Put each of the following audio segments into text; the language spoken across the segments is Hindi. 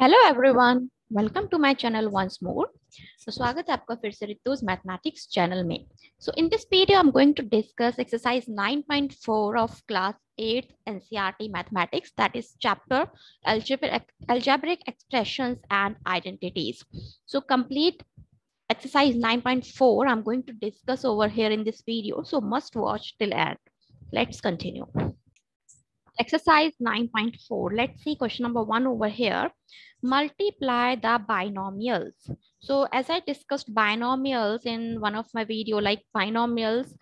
Hello everyone, welcome to my channel once more. तो स्वागत है आपका फिर से रितुज मैथमेटिक्स चैनल में। So in this video I am going to discuss exercise 9.4 of class 8 NCERT mathematics, that is chapter algebraic expressions and identities. So complete exercise 9.4 I'm going to discuss over here in this video, so must watch till end. Let's continue. Exercise 9.4. Let's see question number 1 over here. Multiply the binomials. So as I discussed binomials in one of my video, like binomials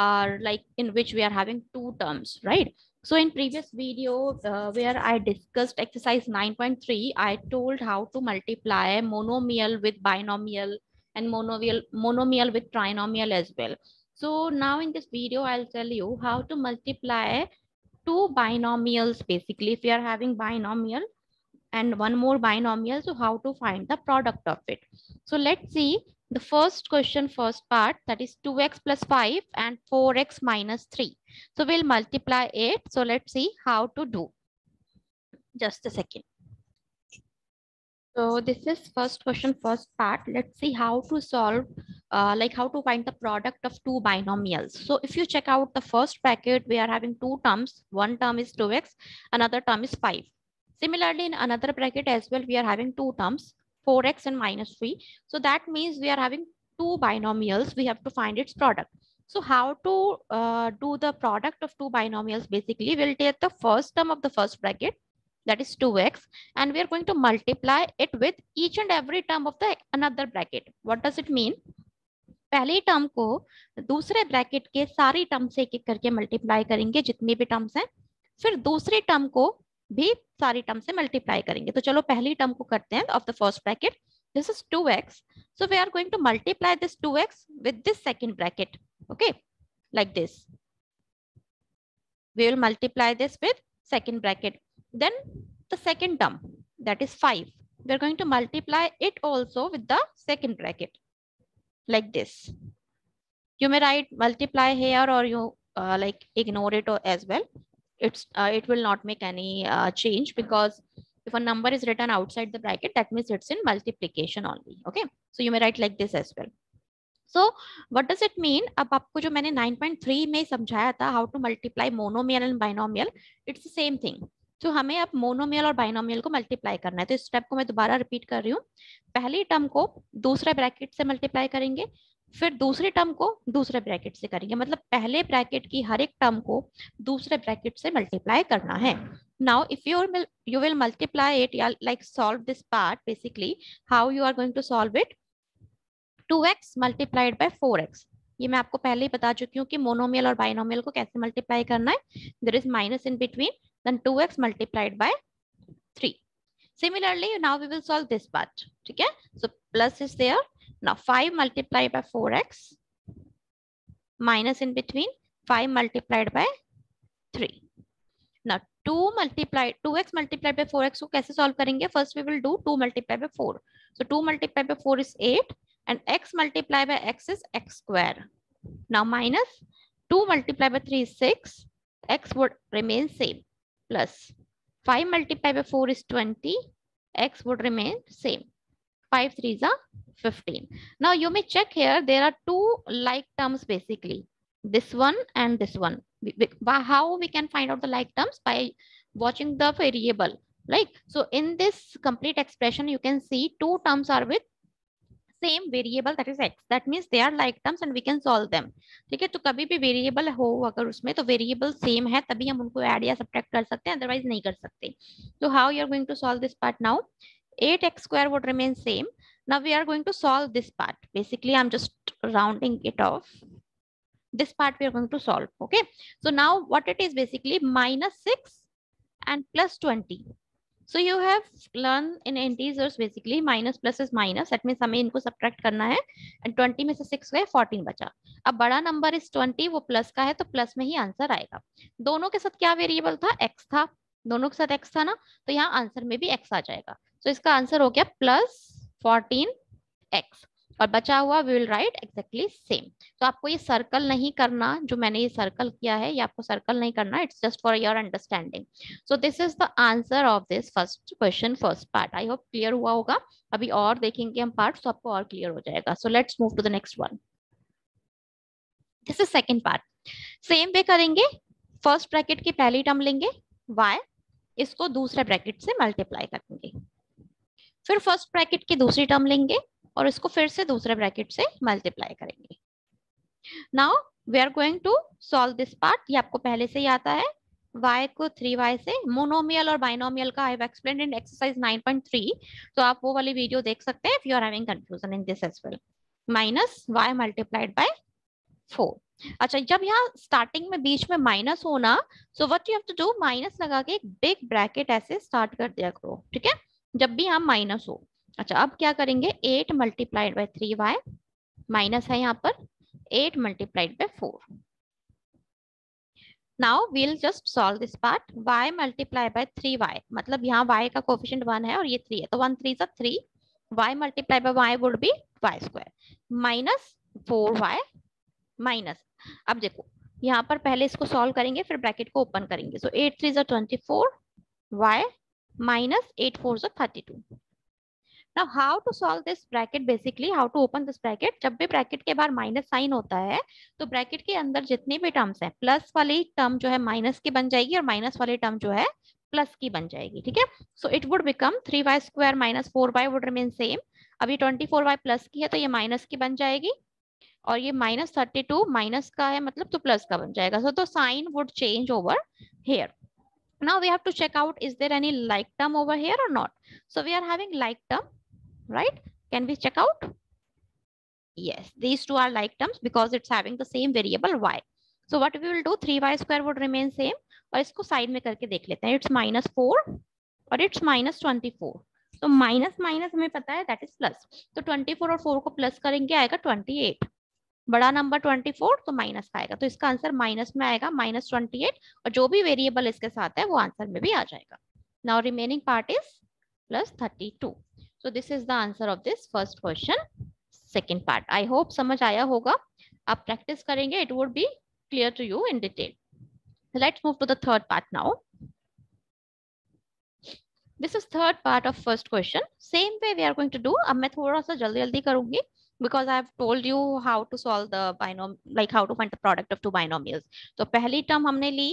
are like in which we are having two terms, right? So in previous video where I discussed exercise 9.3, I told how to multiply monomial with binomial and monomial with trinomial as well. So now in this video, I'll tell you how to multiply two binomials. Basically, if we are having binomial and one more binomial, so how to find the product of it. So let's see the first question, first part, that is 2x plus 5 and 4x minus 3. So we'll multiply it. So let's see how to do. Just a second. So this is first question, first part. Let's see how to solve, like how to find the product of two binomials. So if you check out the first bracket, we are having two terms. One term is 2x, another term is 5. Similarly, in another bracket as well, we are having two terms, 4x and minus 3. So that means we are having two binomials. We have to find its product. So how to do the product of two binomials? Basically, we'll take the first term of the first bracket, that is 2x, and we are going to multiply it with each and every term of the another bracket. What does it mean? पहले टर्म को दूसरे ब्रैकेट के सारी टर्म से एक एक करके मल्टीप्लाई करेंगे, जितनी भी टर्म्स हैं, फिर दूसरे टर्म को भी सारी टर्म से मल्टीप्लाई करेंगे. तो चलो पहली टर्म को करते हैं of the first bracket. This is 2x, so we are going to multiply this 2x with this second bracket. Okay, like this we will multiply this with second bracket. Then the second term, that is 5, we are going to multiply it also with the second bracket, like this. You may write multiply here, or you like ignore it as well. It will not make any change, because if a number is written outside the bracket, that means it's in multiplication only. Okay, so you may write like this as well. So what does it mean? अब आपको जो मैंने 9.3 में समझाया था how to multiply monomial and binomial, it's the same thing. तो हमें अब मोनोमियल और बाइनोमियल को मल्टीप्लाई करना है. तो इस स्टेप को मैं दोबारा रिपीट कर रही हूँ. पहली टर्म को दूसरे ब्रैकेट से मल्टीप्लाई करेंगे, फिर दूसरी टर्म को दूसरे ब्रैकेट से करेंगे. मतलब पहले ब्रैकेट की हर एक टर्म को दूसरे ब्रैकेट से मल्टीप्लाई करना है. Now if you will multiply it, like solve this part. Basically how you are going to solve it? 2x multiplied by 4x. ये मैं आपको पहले ही बता चुकी हूँ कि मोनोमियल और बाइनोमियल को कैसे मल्टीप्लाई करना है. There is minus in between, then 2x multiplied by 3. Similarly, now we will solve this part. ठीक है, so plus is there. Now 5 multiplied by 4x minus in between 5 multiplied by 3. Now 2x multiplied by 4x को कैसे solve करेंगे? First we will do 2 multiplied by 4. So 2 multiplied by 4 is 8, and x multiplied by x is x square. Now minus 2 multiplied by 3 is 6, x would remain same, plus 5 multiplied by 4 is 20, x would remain same. 5 3s are 15. Now you may check here, there are two like terms basically, this one and this one. How we can find out the like terms? By watching the variable. Like, so in this complete expression you can see two terms are with same variable, that is x. That means they are like terms and we can solve them. ठीक है, तो कभी भी वेरिएबल हो अगर उसमें, तो वेरिएबल सेम है तभी हम उनको ऐड या सब्ट्रैक्ट कर सकते हैं, अदरवाइज नहीं कर सकते. तो how you are going to solve this part? Now 8x square would remain same. Now we are going to solve this part. Basically I'm just rounding it off. This part we are going to solve. Okay, so now what it is, basically minus 6 and plus 20. So you have learned in integers basically minus plus is minus. That means हमें इनको subtract करना है, and 20 में से 6 गए, 14 बचा. अब बड़ा नंबर is 20, वो प्लस का है तो प्लस में ही आंसर आएगा. दोनों के साथ क्या वेरिएबल था? x था. दोनों के साथ x था ना, तो यहाँ आंसर में भी x आ जाएगा. तो इसका आंसर हो गया plus 14x. और बचा हुआ we will write exactly same. तो आपको ये सर्कल नहीं करना, जो मैंने ये सर्कल किया है ये आपको सर्कल नहीं करना, it's just for your understanding. So this is the answer of this first question, first part. I hope clear हुआ होगा। अभी और देखेंगे हम पार्ट, तो आपको और क्लियर हो जाएगा। So let's move to the next one. This is second part. Same way करेंगे, फर्स्ट ब्रैकेट की पहली टर्म लेंगे y, इसको दूसरे ब्रैकेट से मल्टीप्लाई करेंगे, फिर फर्स्ट ब्रैकेट की दूसरी टर्म लेंगे और इसको फिर से दूसरे ब्रैकेट से मल्टीप्लाई करेंगे। Now we are going to solve this part. ये आपको पहले से ही आता है। y को 3y से, मोनोमियल और बाइनोमियल का I have explained in exercise 9.3, तो आप वो वाली वीडियो देख सकते हैं if you are having confusion in this as well. Minus y multiplied by 4। अच्छा, जब यहाँ स्टार्टिंग में बीच में माइनस होना, so what you have to do, minus लगा के एक बिग ब्रैकेट ऐसे स्टार्ट कर दिया करो, ठीक है, जब भी यहाँ माइनस हो। अच्छा, अब क्या करेंगे, 8 मल्टीप्लाइड बाय 3y, माइनस है यहाँ पर 8 multiplied by 4। Now we'll just solve this part. y multiply by 3y, मतलब यहाँ y का कोफिशिएंट 1 है और ये 3 है, तो 1 3 3, y multiply bye y would be y square minus 4y minus. अब देखो यहाँ पर पहले इसको सॉल्व करेंगे, फिर ब्रैकेट को ओपन करेंगे। सो 8 3 24, y minus 8 4 32। Now how to solve this bracket, basically how to open this bracket। जब भी ब्रैकेट के बाहर माइनस साइन होता है तो ब्रैकेट के अंदर जितनी भी टर्म्स हैं, प्लस वाली टर्म जो है माइनस की बन जाएगी और माइनस वाली टर्म जो है प्लस की बन जाएगी, ठीक है। So it would become 3y square minus 4y would remain same. अभी 24y प्लस की है तो ये माइनस की बन जाएगी, और ये माइनस 32 माइनस का है मतलब तो प्लस का बन जाएगा। सो तो sign would change over here. Now we have to check out, is there any like term over here or not? So we are having like term, right? Can we check out? Yes, these two are like terms because it's having the same variable y. So what we will do, 3y square would remain same, और इसको साइड में करके देख लेते हैं। It's minus 4 और it's minus 24. तो माइनस माइनस हमें पता है दैट इज प्लस, तो 24 और 4 को प्लस करेंगे आएगा 28। बड़ा नंबर 24 तो माइनस का आएगा, तो इसका आंसर माइनस में आएगा माइनस 28, और जो भी वेरिएबल इसके साथ है वो आंसर में भी आ जाएगा। Now remaining part is plus 32। So this is the answer of this first question, second part. I hope समझ आया होगा। आप प्रैक्टिस करेंगे, it would be clear to you in detail. Let's move to the third part now. This is third part of first question. Same way we are going to do. अब मैं थोड़ा सा जल्दी जल्दी करूंगी because I have told you how to solve the binom, like how to find the product of two binomials. तो पहली टर्म हमने ली,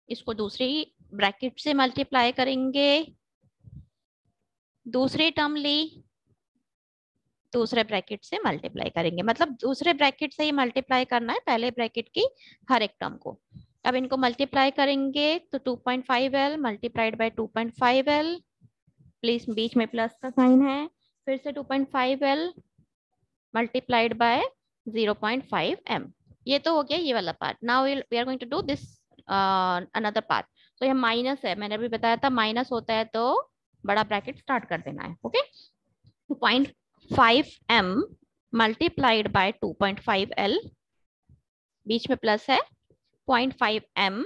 इसको दूसरी ब्रैकेट से मल्टीप्लाई करेंगे, दूसरी टर्म ली, दूसरे ब्रैकेट से मल्टीप्लाई करेंगे, मतलब दूसरे ब्रैकेट से ही मल्टीप्लाई करना है पहले ब्रैकेट की हर एक टर्म को। अब इनको मल्टीप्लाई करेंगे तो 2.5l multiplied by 2.5l, please बीच में प्लस का साइन है, फिर से 2.5l मल्टीप्लाइड बाय 0.5 m। ये तो हो गया ये वाला part. Now we are going to do this another part. तो ये माइनस है, मैंने अभी बताया था माइनस होता है तो बड़ा ब्रैकेट स्टार्ट कर देना है, okay. 2.5 m multiplied by 2.5 l, बीच में प्लस है, 0.5 m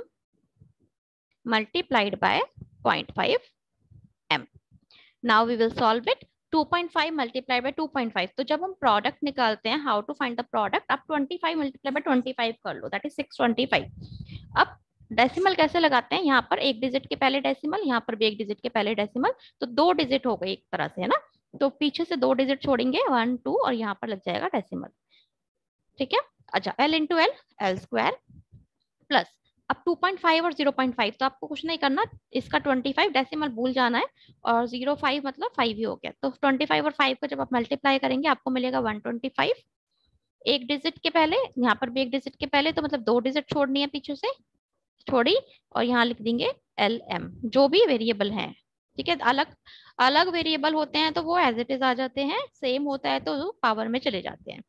multiplied by 0.5 m। Now we will solve it. 2.5 multiply by 2.5, तो जब हम प्रोडक्ट निकालते हैं, how to find the product, आप 25 मल्टीप्लाई बाय 25 कर लो, दैट इज 625। अब डेसिमल कैसे लगाते हैं, यहाँ पर एक डिजिट के पहले डेसिमल, यहाँ पर भी एक डिजिट के पहले डेसिमल, तो 2 डिजिट हो गए एक तरह से, है ना। तो पीछे से 2 डिजिट छोड़ेंगे 1 2 और यहाँ पर लग जाएगा डेसिमल, ठीक है। अच्छा, l into L, L square plus, अब 2.5 और 0.5 तो आपको कुछ नहीं करना, इसका 25 डेसिमल भूल जाना है, और 0.5 मतलब 5 ही हो गया। तो 25 और 5 को जब आप मल्टीप्लाई करेंगे आपको मिलेगा 125, एक डिजिट के पहले, यहाँ पर भी एक डिजिट के पहले, तो मतलब 2 डिजिट छोड़नी है पीछे से, छोड़ी, और यहाँ लिख देंगे LM, जो भी वेरिएबल है, ठीक है। अलग अलग वेरिएबल होते हैं तो वो एज इट इज आ जाते हैं, सेम होता है तो पावर में चले जाते हैं।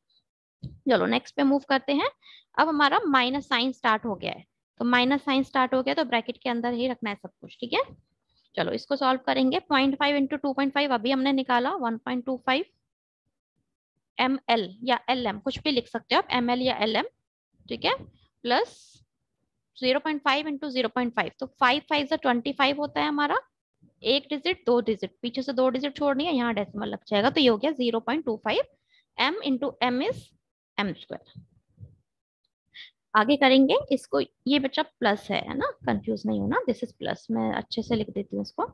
चलो नेक्स्ट पे मूव करते हैं। अब हमारा माइनस साइन स्टार्ट हो गया है, तो माइनस साइन स्टार्ट हो गया तो ब्रैकेट के अंदर ही रखना है सब कुछ, ठीक है। चलो इसको सॉल्व करेंगे। 0.5 इंटू 2.5 अभी हमने निकाला 1.25 ml या LM, कुछ भी लिख सकते हो आप, ml या LM, ठीक है, प्लस 0.5 इंटू 0.5, तो 5 5 से 25 होता है हमारा, एक डिजिट 2 डिजिट, पीछे से 2 डिजिट छोड़नी है, यहाँ डेसिमल लग जाएगा, तो ये हो गया 0.25 m into M is M square. आगे करेंगे इसको, ये बच्चा प्लस है ना, कंफ्यूज नहीं होना, दिस इज प्लस, मैं अच्छे से लिख देती हूँ इसको।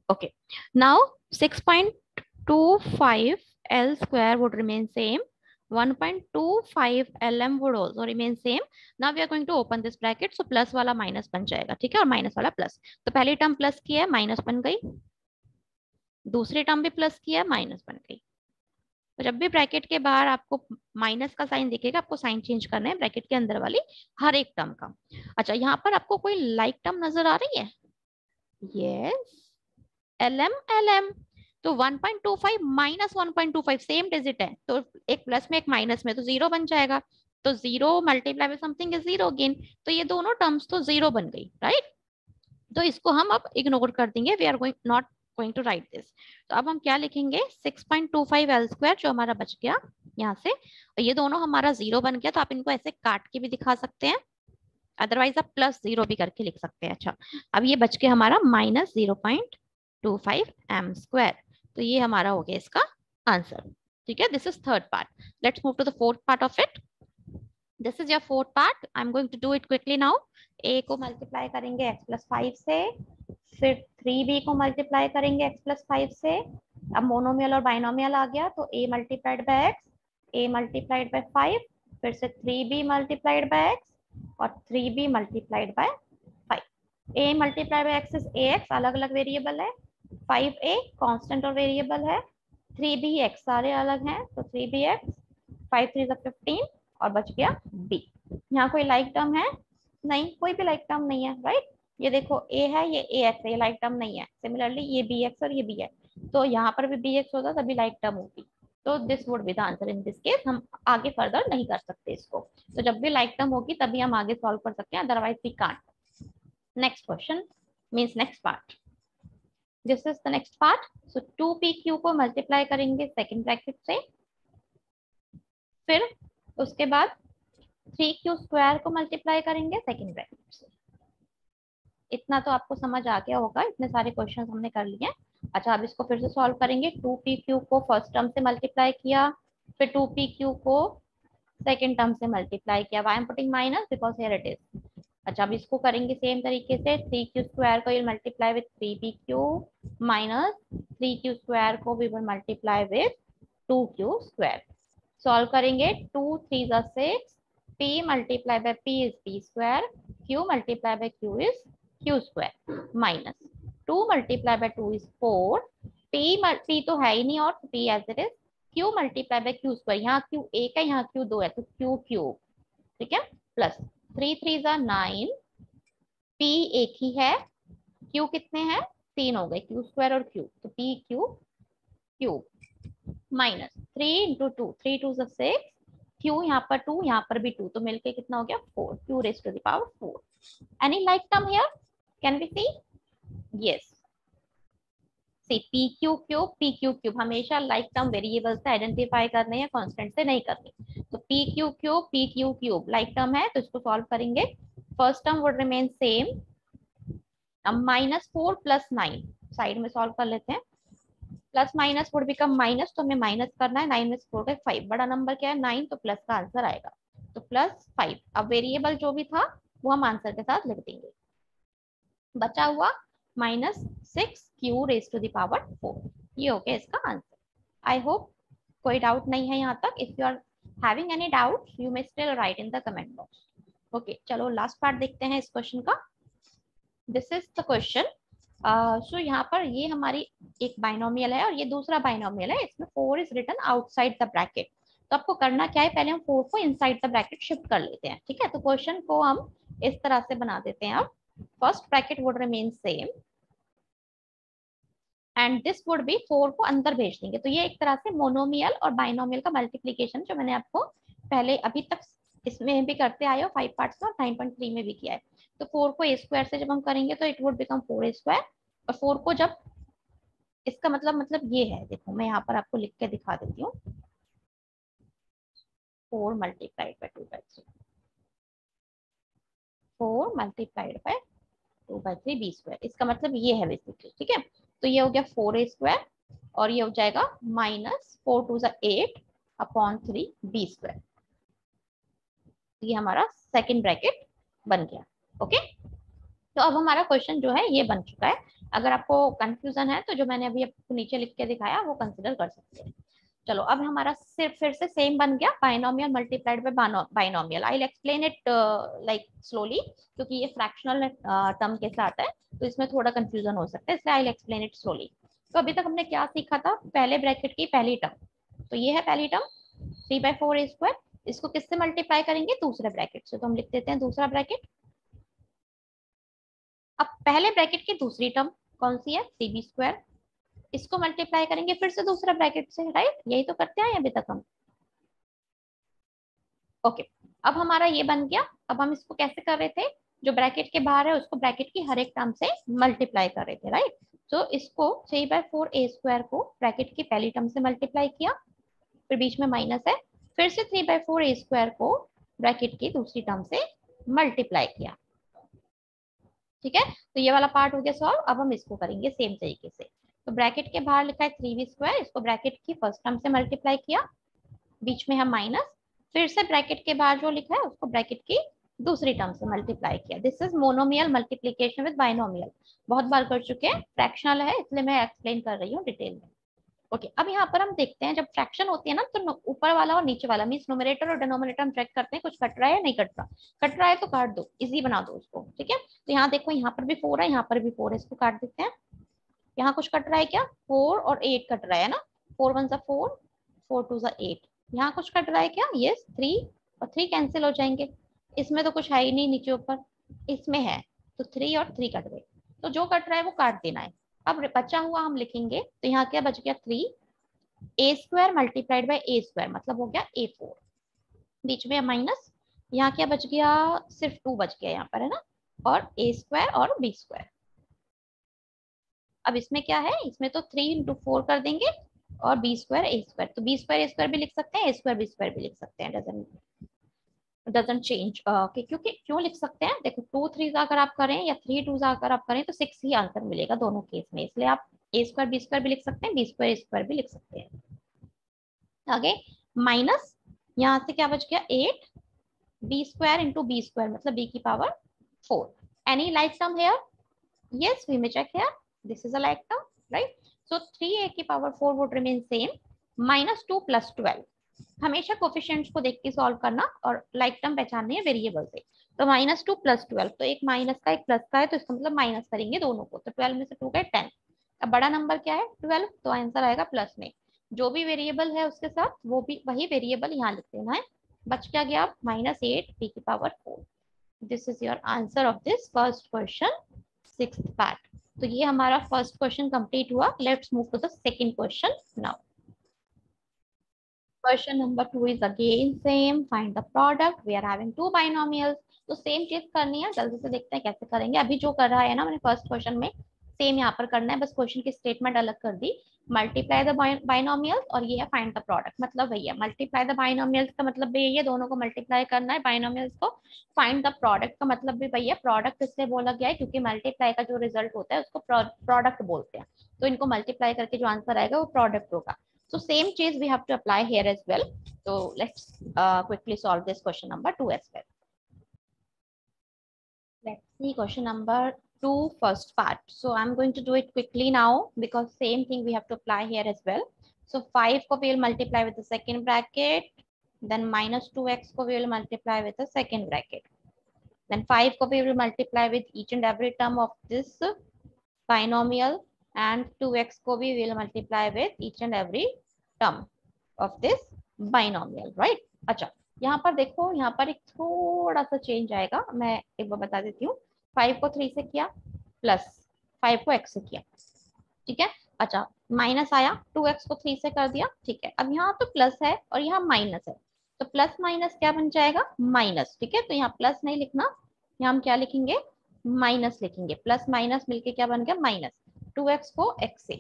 okay, now 6.25 L square would remain same, 1.25 LM would also remain same. Now we are going to open this bracket, so plus वाला माइनस बन जाएगा, ठीक है, और माइनस वाला प्लस। तो पहली टर्म प्लस की है, माइनस बन गई, दूसरी टर्म भी प्लस की है, माइनस बन गई। तो जब भी ब्रैकेट के बाहर आपको माइनस का साइन दिखेगा, आपको साइन चेंज करना है ब्रैकेट के अंदर वाली हर एक टर्म का। अच्छा, यहाँ पर आपको कोई लाइक टर्म नजर आ रही है? Yes, LM LM। तो 1.25 माइनस 1.25 सेम डिजिट है, तो एक प्लस में एक माइनस में, तो जीरो बन जाएगा। तो zero multiply with something is zero again, तो ये दोनों टर्म्स तो जीरो बन गई, राइट। तो इसको हम अब इग्नोर कर देंगे, we are going not going to write this. तो अब हम क्या लिखेंगे, 6.25 L स्क्वायर जो हमारा बच गया यहाँ से, और ये दोनों हमारा जीरो बन गया, तो आप इनको ऐसे काट के भी दिखा सकते हैं, अदरवाइज आप प्लस जीरो भी करके लिख सकते हैं। अच्छा, अब ये बच के हमारा माइनस 0.25 M स्क्वायर, तो ये हमारा हो गया इसका आंसर, ठीक है। This is third part, let's move to the fourth part of it. This is your fourth part, I am going to do it quickly now. a को मल्टीप्लाई करेंगे x प्लस 5 से, फिर 3b को मल्टीप्लाई करेंगे x प्लस 5 से। अब मोनोमियल और बाइनोमियल आ गया, तो a multiplied by x, a multiplied by 5, फिर से 3b मल्टीप्लाइड बाय x और 3b multiplied by 5। a multiplied by x is ax, अलग अलग वेरिएबल है, 5a कांस्टेंट और वेरिएबल है, 3b x सारे अलग हैं, तो 3bx, 5 3 15 और बच गया b। यहाँ कोई लाइक टर्म है? नहीं, कोई भी लाइक टर्म नहीं है, राइट। ये देखो a है, ये ax है, ये लाइक टर्म नहीं है। सिमिलरली ये bx और ये b है, तो यहाँ पर भी bx होता तभी लाइक टर्म होगी, तो this would be the answer in this case. हम आगे फर्दर नहीं कर सकते इसको, तो जब भी लाइक टर्म होगी तभी हम आगे सॉल्व कर सकते हैं, otherwise we can't. Next question means next part, this is the next part. So 2pq को मल्टीप्लाई करेंगे सेकंड ब्रैकेट से, फिर उसके बाद 3q स्क्वायर को मल्टीप्लाई करेंगे सेकंड ब्रैकेट से। इतना तो आपको समझ आ गया होगा, इतने सारे क्वेश्चन हमने कर लिए। अच्छा, अब इसको फिर से सॉल्व करेंगे। 2pq को फर्स्ट टर्म से मल्टीप्लाई किया, फिर 2pq को सेकंड टर्म से मल्टीप्लाई किया। Why I am putting minus, because here it is. अच्छा, अब इसको करेंगे सेम तरीके से, 3q स्क्वायर को will multiply with 3pq minus 3q square को we will multiply with 2q square. Solve करेंगे, 2 3 जा 6, p multiply by p is p square, q multiply by q is q square, minus 2 multiply by 2 is 4, p तो है ही नहीं और p as it is, q multiply by q square, यहाँ q एक है, यहाँ q दो है, तो q क्यूब, ठीक है, प्लस 3 3 जा 9, p एक ही है, q कितने हैं, 3 हो गए, q स्क्वायर और q, तो p cube cube, minus 3 into 2, 3 2 जा 6, q यहाँ पर 2, यहाँ पर भी 2, तो मिलके कितना हो गया 4, q raise to the power 4। Any like term here, can we see? Yes, see P Q cube, P Q cube, हमेशा लाइक टर्म वेरिएबल से आइडेंटिफाई करने हैं, कांस्टेंट से नहीं करनी। तो P Q cube, P Q cube like term है, तो इसको सॉल्व करेंगे। First term would remain same, अब -4 प्लस 9 साइड में सॉल्व कर लेते हैं, plus minus would become minus, तो हमें माइनस करना है, 9 में 4 का 5, बड़ा नंबर क्या है 9, तो प्लस का आंसर आएगा, तो प्लस 5। अब वेरिएबल जो भी था वो हम आंसर के साथ लिख देंगे, बचा हुआ -6q raise to the power 4, ये हो गया इसका आंसर। आई होप कोई डाउट नहीं है यहाँ तक। If you are having any doubt you may still write in the comment box. Okay, चलो लास्ट पार्ट देखते हैं इस क्वेश्चन का। This is the question. सो यहाँ पर ये हमारी एक बाइनोमियल है और ये दूसरा बाइनोमियल है, इसमें 4 is written outside the bracket. तो आपको करना क्या है, पहले हम 4 को इनसाइड द ब्रैकेट शिफ्ट कर लेते हैं, ठीक है। तो क्वेश्चन को हम इस तरह से बना देते हैं। अब first bracket would remain same and this would be, 4 को अंदर भेज देंगे, तो ये एक तरह से मोनोमियल और बाइनोमियल का मल्टीप्लीकेशन जो मैंने आपको पहले अभी तक इसमें भी करते आए हो 5 पार्ट्स में और 9.3 में भी किया है। तो 4 को a स्क्वायर से जब हम करेंगे तो it would become 4a square, और 4 को जब, इसका मतलब ये है, देखो मैं यहाँ पर आपको लिख के दिखा देती हूँ, 4 multiplied by 2/3, 4 multiplied by 2/3 b square, इसका मतलब ये है बेसिकली, ठीक है। तो ये हो गया 4a² और ये हो जाएगा माइनस 4 2 8 अपॉन 3 b²। ये हमारा सेकेंड ब्रैकेट बन गया। ओके, तो अब हमारा क्वेश्चन जो है ये बन चुका है। अगर आपको कंफ्यूजन है तो जो मैंने अभी आपको नीचे लिख के दिखाया वो कंसिडर कर सकते हैं। चलो अब हमारा सिर्फ फिर से सेम बन गया, binomial multiplied by binomial. I will explain it like slowly, क्योंकि ये फ्रैक्शनल टर्म के साथ है तो इसमें थोड़ा कंफ्यूजन हो सकता है, इसलिए I will explain it slowly. तो अभी तक हमने क्या सीखा था, पहले ब्रैकेट की पहली टर्म, तो ये है पहली टर्म 3/4a²। इसको किससे मल्टीप्लाई करेंगे, दूसरे ब्रैकेट से, तो हम लिख देते हैं दूसरा ब्रैकेट। अब पहले ब्रैकेट की दूसरी टर्म कौन सी है, 3b², इसको मल्टीप्लाई करेंगे फिर से दूसरा ब्रैकेट से, राइट, यही तो करते हैं अभी तक हम। ओके, अब हमारा ये बन गया। अब हम इसको कैसे कर रहे थे, जो ब्रैकेट के बाहर है उसको ब्रैकेट की हर एक टर्म से मल्टीप्लाई कर रहे थे, राइट। तो इसको 3/4a² को ब्रैकेट की पहली टर्म से मल्टीप्लाई किया, फिर बीच में माइनस है, फिर से 3/4a² को ब्रैकेट की दूसरी टर्म से मल्टीप्लाई किया। ठीक है, तो ये वाला पार्ट हो गया सॉल्व। अब हम इसको करेंगे सेम तरीके से। तो ब्रैकेट के बाहर लिखा है 3b², इसको ब्रैकेट की फर्स्ट टर्म से मल्टीप्लाई किया, बीच में है माइनस, फिर से ब्रैकेट के बाहर जो लिखा है उसको ब्रैकेट की दूसरी टर्म से मल्टीप्लाई किया। This is monomial multiplication with binomial, बहुत बार कर चुके हैं, फ्रैक्शनल है इसलिए मैं एक्सप्लेन कर रही हूँ डिटेल में। ओके, अब यहाँ पर हम देखते हैं जब फ्रैक्शन होती है ना, तो ऊपर वाला और नीचे वाला मींस न्यूमरेटर और डिनोमिनेटर हम चेक करते हैं कुछ कट रहा है या नहीं कट रहा। कट रहा है तो काट दो, इजी बना दो उसको। ठीक है, तो यहाँ देखो, यहाँ पर भी 4 है, यहाँ पर भी 4 है, इसको काट देते हैं। यहाँ कुछ कट रहा है क्या, 4 और 8 कट रहा है ना, 4 1 4, 4 2 8। यहाँ कुछ कट रहा है क्या, यस, 3 और 3 कैंसिल हो जाएंगे। इसमें तो कुछ है ही नहीं नीचे ऊपर, इसमें है, तो 3 और 3 कट गए, तो जो कट रहा है वो काट देना है। अब बचा हुआ हम लिखेंगे, तो यहाँ क्या बच गया, 3a² मल्टीप्लाइड बाई a², मतलब हो गया a4, बीच में माइनस, यहाँ क्या बच गया, सिर्फ 2 बच गया यहाँ पर, है ना, और a² और b²। अब इसमें क्या है, इसमें तो 3 × 4 कर देंगे और b² a², तो b² a² भी लिख सकते हैं, a² b² भी लिख सकते हैं, डजंट चेंज। क्योंकि क्यों लिख सकते हैं, देखो 2 3 अगर आप करें या 3 2 अगर आप करें तो 6 ही आंसर मिलेगा दोनों केस में, इसलिए आप a² b² भी लिख सकते हैं, b² a² भी लिख सकते हैं। आगे माइनस, यहाँ से क्या बच गया, 8 b² × b² मतलब b की power 4। Any like term here, yes we may check here, this is a like term, right, so 3a की पावर 4 would remain same, -2 + 12। हमेशा कोफिशिएंट्स को देख के सॉल्व करना और लाइक टर्म पहचाननी है वेरिएबल से। तो -2 + 12, तो एक माइनस का एक प्लस का है, तो इसका मतलब माइनस करेंगे दोनों को, तो 12 में से 2 गए 10। अब बड़ा नंबर क्या है, 12, तो आंसर आएगा प्लस में, जो भी वेरिएबल है उसके साथ वो भी वही वेरिएबल यहाँ लिख देना है। बच क्या गया, -8 b की power 4। This is your answer of this first question, 6th part. तो ये हमारा फर्स्ट क्वेश्चन कंप्लीट हुआ। Let's move to the second question now. Question number 2 is again same, find the product, we are having two binomials. तो सेम चीज करनी है, जल्दी से देखते हैं कैसे करेंगे। अभी जो कर रहा है ना मैंने फर्स्ट क्वेश्चन में, सेम यहाँ पर करना है, बस क्वेश्चन की स्टेटमेंट अलग कर दी। मल्टीप्लाई द बाइनोमियल्स और ये है फाइंड द प्रोडक्ट, मतलब भैया मल्टीप्लाई द बाइनोमियल्स का मतलब भी ये दोनों को मल्टीप्लाई करना है बाइनोमियल्स को। फाइंड द प्रोडक्ट का मतलब भी भैया, प्रोडक्ट इसलिए बोला गया है क्योंकि मल्टीप्लाई का जो रिजल्ट होता है उसको प्रोडक्ट बोलते हैं, तो इनको मल्टीप्लाई करके जो आंसर आएगा वो प्रोडक्ट होगा। So same change we have to apply here as well. So let's quickly solve this question number 2 as well. Let's see question number 2 first part. So I'm going to do it quickly now because same thing we have to apply here as well. So 5 ko we will multiply with the second bracket, then -2x ko we will multiply with the second bracket, then 5 ko we will multiply with each and every term of this binomial, and 2x को भी will multiply with each and every term of this binomial, right? अच्छा, यहाँ पर देखो, यहाँ पर एक थोड़ा सा चेंज आएगा, मैं एक बार बता देती हूँ। 5 को 3 से किया, प्लस 5 को x से किया, ठीक है। अच्छा, माइनस आया, 2x को 3 से कर दिया, ठीक है। अब यहाँ तो प्लस है और यहाँ माइनस है, तो प्लस माइनस क्या बन जाएगा, माइनस, ठीक है। तो यहाँ प्लस नहीं लिखना, यहाँ हम क्या लिखेंगे, माइनस लिखेंगे। प्लस माइनस मिलके क्या बन गया, माइनस, 2x को x से।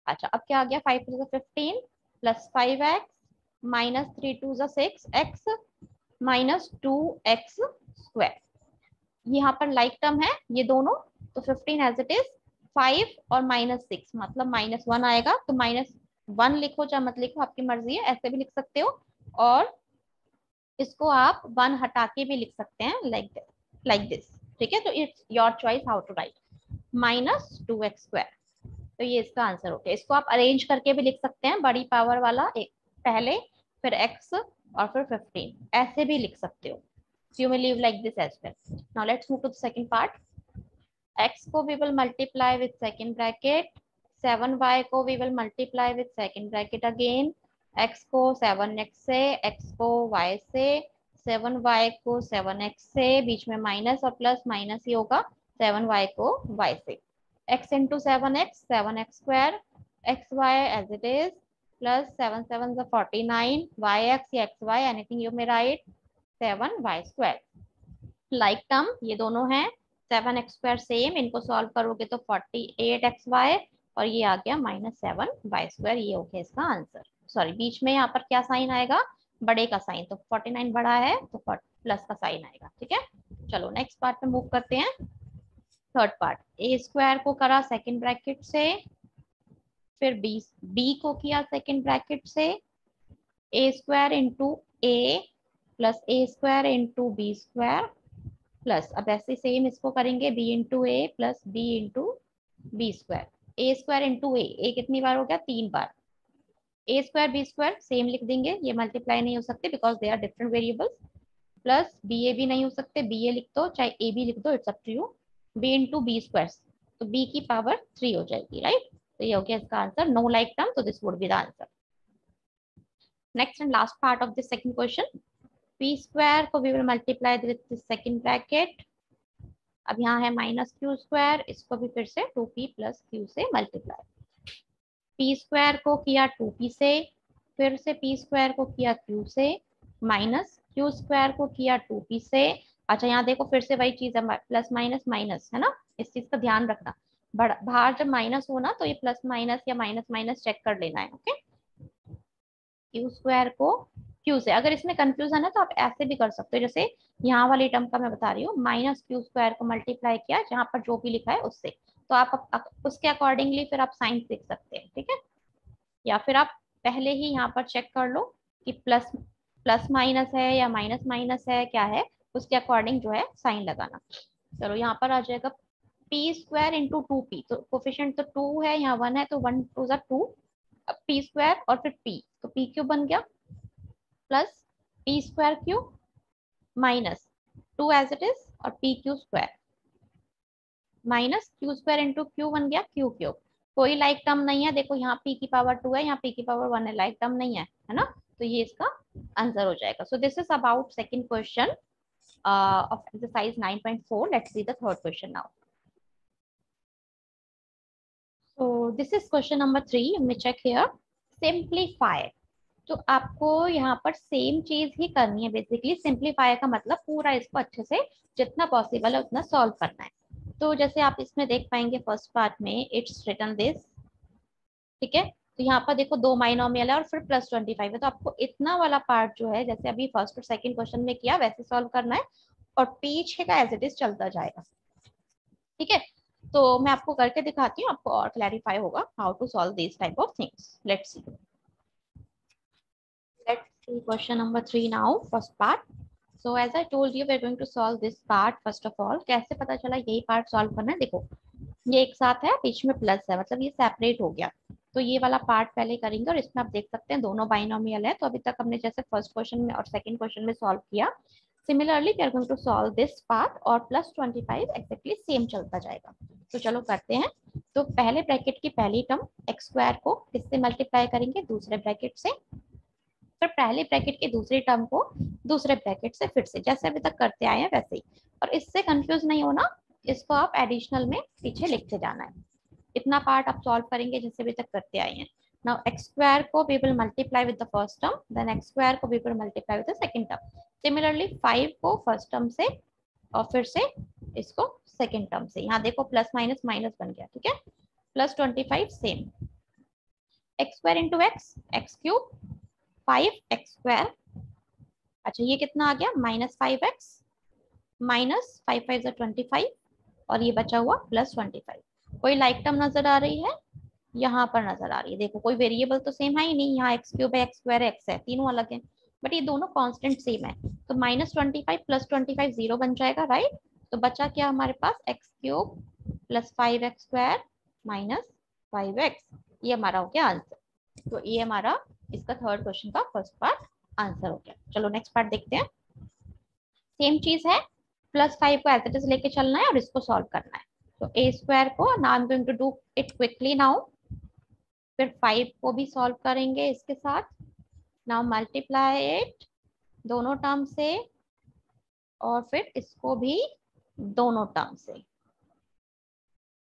अच्छा, अब क्या आ गया, 5 2 15 plus 5x minus 3 2 6x minus 2x²। यहाँ पर लाइक टर्म है ये दोनों, तो 15 एज इट इज, 5 और -6 मतलब -1 आएगा, तो -1 लिखो चाहे मत लिखो, आपकी मर्जी है, ऐसे भी लिख सकते हो और इसको आप 1 हटा के भी लिख सकते हैं, लाइक दिस। ठीक है, तो it's your choice how to write -2x²। तो ये इसका आंसर हो गया। इसको आप अरेंज करके भी लिख सकते हैं, बड़ी पावर वाला एक पहले, फिर x और फिर 15, ऐसे भी लिख सकते हो। You may leave like this as well. Now let's move to the second part. X को we will multiply with second bracket, 7y को we will multiply with second bracket again, x को 7x से, x को y से, 7y को 7x से, बीच में माइनस और प्लस माइनस ही होगा, 7y को y से, x into 7x, 7x², xy as it is, plus 7 7 is 49, yx या xy anything you may write, 7y²। Like term ये दोनों हैं, 7x² सेम, इनको सॉल्व करोगे तो 48xy और ये आ गया -7y²। ये हो गया इसका आंसर। सॉरी, बीच में यहाँ पर क्या साइन आएगा, बड़े का साइन, तो 49 बड़ा है तो प्लस का साइन आएगा। ठीक है, चलो नेक्स्ट पार्ट में मूव करते हैं। थर्ड पार्ट, a² को करा सेकेंड ब्रैकेट से, फिर b को किया सेकेंड ब्रैकेट से, a² into a plus a² into b² plus, अब ऐसे सेम इसको करेंगे b into a plus b into b², a² into a कितनी बार हो गया, 3 बार, a² b² सेम लिख देंगे, ये मल्टीप्लाई नहीं हो सकते because they are different variables, plus b a भी नहीं हो सकते, बी ए लिख दो चाहे ए भी लिख दो, it's up to you, b into b², तो b की पावर 3 हो जाएगी, राइट। तो ये हो गया इसका आंसर, नो लाइक टर्म, तो this would be the answer. Next and last part of this second question, p² को we will multiply with the second bracket, अब यहाँ है -q², इसको भी फिर से 2p प्लस q से मल्टीप्लाई, p² को किया 2p से, फिर से p² को किया q से, माइनस q² को किया 2p से। अच्छा यहाँ देखो फिर से वही चीज है, प्लस माइनस माइनस है ना, इस चीज का ध्यान रखना, बाहर जब माइनस हो ना तो ये प्लस माइनस या माइनस माइनस चेक कर लेना है। ओके, q² को q से, अगर इसमें कंफ्यूजन है तो आप ऐसे भी कर सकते हो, जैसे यहाँ वाली टर्म का मैं बता रही हूँ, -q² को मल्टीप्लाई किया जहाँ पर जो भी लिखा है उससे, तो आप उसके अकॉर्डिंगली फिर आप साइन लिख सकते हैं। ठीक है, या फिर आप पहले ही यहाँ पर चेक कर लो कि प्लस प्लस माइनस है या माइनस माइनस है, क्या है, उसके अकॉर्डिंग जो है साइन लगाना। चलो यहाँ पर आ जाएगा p² इंटू 2p, तो कोफिशिएंट तो 2 है, यहाँ 1 है, तो 1 2 2, p² और फिर p, तो p³ बन गया, plus p²³ minus 2 as it is और pq² minus q² into Q बन गया q³। कोई लाइक टर्म नहीं है, देखो यहाँ p की पावर 2 है, यहाँ p की पावर 1 है, लाइक टर्म नहीं है ना, तो ये इसका आंसर हो जाएगा। सो this is about second question of exercise 9.4। Let's see the third question now. So this is question number 3. Let me check here. Simplify. तो आपको यहाँ पर सेम चीज ही करनी है, बेसिकली सिंप्लीफाई का मतलब पूरा इसको अच्छे से जितना पॉसिबल है उतना सॉल्व करना है। तो जैसे आप इसमें देख पाएंगे फर्स्ट पार्ट में इट्स रिटन दिस, ठीक है, तो यहाँ पर देखो 2 बाइनोमियल है और फिर +25 है, तो आपको इतना वाला पार्ट जो है जैसे अभी फर्स्ट और सेकंड क्वेश्चन में किया वैसे सॉल्व करना है और पीछे का एज इट इज चलता जाएगा। ठीक है, तो मैं आपको करके दिखाती हूँ, आपको और क्लैरिफाई होगा how to solve this type of things. Let's see question number 3 now, first part. So as I told you, we're going to solve this part first of all. कैसे पता चला यही पार्ट सॉल्व करना है, देखो ये एक साथ है, बीच में प्लस है, मतलब ये सेपरेट हो गया, तो ये वाला पार्ट पहले करेंगे और इसमें आप देख सकते हैं दोनों बाइनोमियल है, तो अभी तक हमने जैसे फर्स्ट क्वेश्चन में और सेकंड क्वेश्चन में सॉल्व किया, similarly we are going to solve this part और +25 एक्जेक्टली सेम चलता जाएगा। तो चलो करते हैं। तो पहले ब्रैकेट की पहली टर्म x² को किससे मल्टीप्लाई करेंगे, दूसरे ब्रैकेट से, फिर पहले ब्रैकेट के दूसरी टर्म को दूसरे ब्रैकेट से, फिर से जैसे अभी तक करते आए हैं वैसे ही, और इससे कंफ्यूज नहीं होना, इसको आप एडिशनल में पीछे लिखते जाना है। इतना पार्ट आप सॉल्व करेंगे जैसे अभी तक करते आए हैं। नाउ x² को we will multiply with the first term, then x² को we will multiply with the second term. Similarly 5 को फर्स्ट टर्म से और फिर से इसको सेकेंड टर्म से, यहाँ देखो प्लस माइनस माइनस बन गया, ठीक है, +25 same, x² into x, x³ 5x², अच्छा ये कितना आ गया, -5x, -5 5 25 और ये बचा हुआ +25, कोई लाइक टर्म नजर आ रही है? यहाँ पर नजर आ रही है, देखो कोई वेरिएबल तो सेम है ही नहीं, यहाँ एक्स क्यूब है, एक्स स्क्वायर एक्स है, तीनों अलग है, बट ये दोनों कांस्टेंट सेम है। तो -25 + 25 0 बन जाएगा, राइट? तो बचा क्या हमारे पास, एक्स क्यूब + 5x² - 5x। ये हमारा हो गया आंसर। तो ये हमारा इसका थर्ड क्वेश्चन का फर्स्ट पार्ट आंसर हो गया। चलो नेक्स्ट पार्ट देखते हैं। सेम चीज है, +5 को एज इट इज लेके चलना है और इसको सॉल्व करना है। तो a² को now I am going to do it quickly now, फिर 5 को भी सॉल्व करेंगे इसके साथ। नाउ मल्टीप्लाई इट दोनों टर्म से, और फिर इसको भी दोनों टर्म से।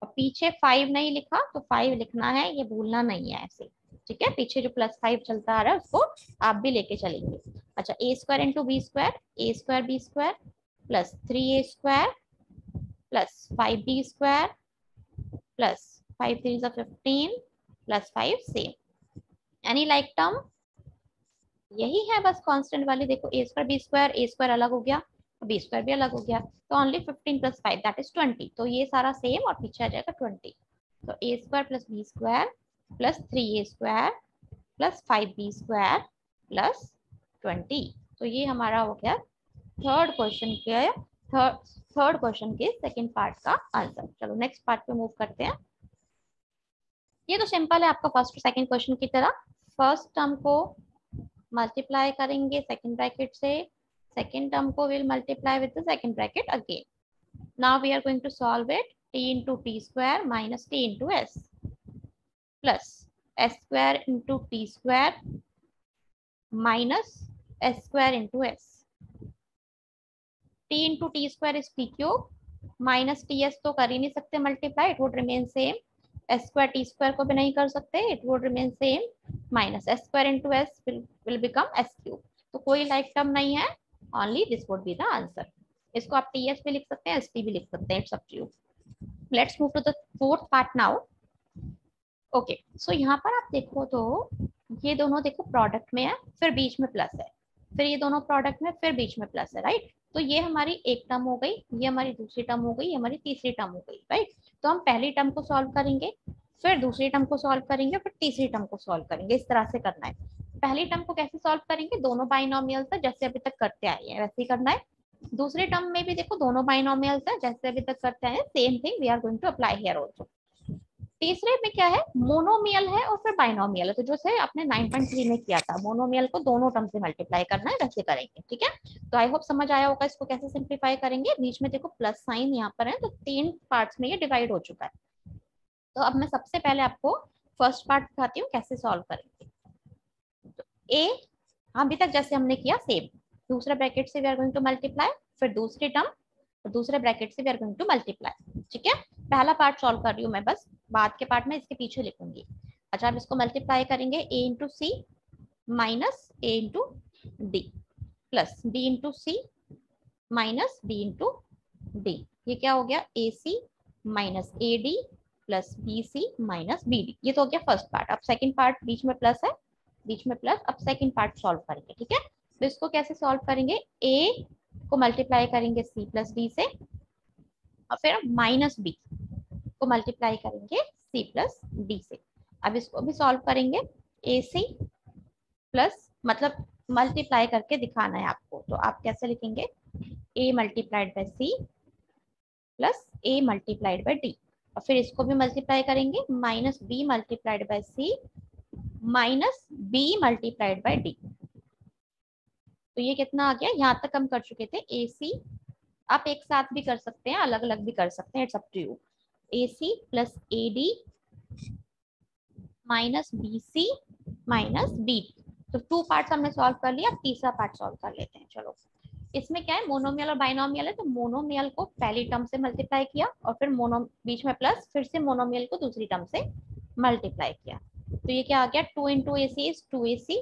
और पीछे 5 नहीं लिखा तो 5 लिखना है, ये भूलना नहीं है ऐसे, ठीक है? पीछे जो +5 चलता आ रहा है उसको आप भी लेके चलेंगे। अच्छा, a² × b² a² b² + 3a² + 5b² + 5 3 15 + 5 same. Any like term? यही है बस कांस्टेंट वाली। देखो a² अलग हो गया, b² भी अलग हो गया, तो ओनली 15 + 5 दैट इज 20। तो ये सारा सेम और पीछे आ जाएगा 20। तो a² + b² + 3a² + 5b² + 20। तो ये हमारा हो गया थर्ड क्वेश्चन के सेकंड पार्ट का आंसर। चलो नेक्स्ट पार्ट पे मूव करते हैं। ये तो सिंपल है आपका फर्स्ट सेकंड क्वेश्चन की तरह। फर्स्ट टर्म को मल्टीप्लाई करेंगे सेकंड ब्रैकेट से, सेकंड टर्म को will multiply with the second bracket again. Now we are going to solve it. t × t² - t × s plus s² × t² minus s² × s। t × t² is t³ minus ts तो कर ही नहीं सकते multiply, it would remain same. s² t² को भी नहीं कर सकते, it would remain same, minus s² × s will become s³। तो कोई लाइक टर्म नहीं है, only this would be the answer. इसको आप ts भी लिख सकते हैं, st भी लिख सकते हैं, it's up to you. Let's move to the fourth part now. Okay, so यहाँ पर आप देखो तो ये दोनों देखो प्रोडक्ट में है, फिर बीच में प्लस है, फिर ये दोनों प्रोडक्ट में, फिर बीच में प्लस है, राइट? तो ये हमारी एक टर्म हो गई, ये हमारी दूसरी टर्म हो गई, ये हमारी तीसरी टर्म हो गई, राइट? तो हम पहली टर्म को सॉल्व करेंगे, फिर दूसरी टर्म को सॉल्व करेंगे, फिर तीसरी टर्म को सॉल्व करेंगे, इस तरह से करना है। पहली टर्म को कैसे सॉल्व करेंगे, दोनों बाइनोमियल्स है जैसे अभी तक करते आए हैं वैसे ही करना है। दूसरे टर्म में भी देखो दोनों बाइनोमियल्स है जैसे अभी तक करते आए हैं, same thing we are going to apply here also. तीसरे में क्या है, मोनोमियल है और फिर बाइनोमियल है। तो जो से आपने 9.3 में किया था, मोनोमियल को दोनों टर्म से मल्टीप्लाई करना है, वैसे करेंगे, ठीक है? तो आई होप समझ आया होगा इसको कैसे सिंप्लीफाई करेंगे। बीच में देखो प्लस साइन यहाँ पर है, तो 3 पार्ट्स में ये डिवाइड हो चुका है। तो अब मैं सबसे पहले आपको फर्स्ट पार्ट दिखाती हूँ कैसे सॉल्व करेंगे। तो ए अभी तक जैसे हमने किया सेम, दूसरे ब्रैकेट से we are going to multiply, फिर दूसरी टर्म, और दूसरे ब्रैकेट से we are going to multiply, ठीक है? पहला पार्ट सॉल्व कर रही हूँ मैं, बस बाद के पार्ट में इसके पीछे लिखूंगी। अच्छा, अब इसको मल्टीप्लाई करेंगे a × c minus a × d plus b × c minus b × d। ये क्या हो गया, ac minus ad plus bc minus bd। ये तो हो गया फर्स्ट पार्ट। अब सेकंड पार्ट, बीच में प्लस है, बीच में प्लस। अब सेकंड पार्ट सॉल्व करेंगे, ठीक है? तो इसको कैसे सॉल्व करेंगे, a को मल्टीप्लाई करेंगे c प्लस d से, और फिर माइनस b को मल्टीप्लाई करेंगे c प्लस d से। अब इसको भी सॉल्व करेंगे, ac प्लस, मतलब मल्टीप्लाई करके दिखाना है आपको, तो आप कैसे लिखेंगे, a multiplied by c plus a multiplied by d। और फिर इसको भी मल्टीप्लाई करेंगे, minus b multiplied by c minus b multiplied by d। तो ये कितना आ गया, यहाँ तक हम कर चुके थे ac। आप एक साथ भी कर सकते हैं, अलग अलग भी कर सकते हैं, it's up to you. ac plus ad minus bc minus bd। तो 2 पार्ट्स हमने सॉल्व कर लिया, अब तीसरा पार्ट सॉल्व कर लेते हैं। चलो, इसमें क्या है, मोनोमियल और बाइनोमियल है, तो मोनोमियल को पहली टर्म से मल्टीप्लाई किया, और फिर बीच में प्लस, फिर से मोनोमियल को दूसरी टर्म से मल्टीप्लाई किया। तो ये क्या आ गया, 2 × ac इज 2ac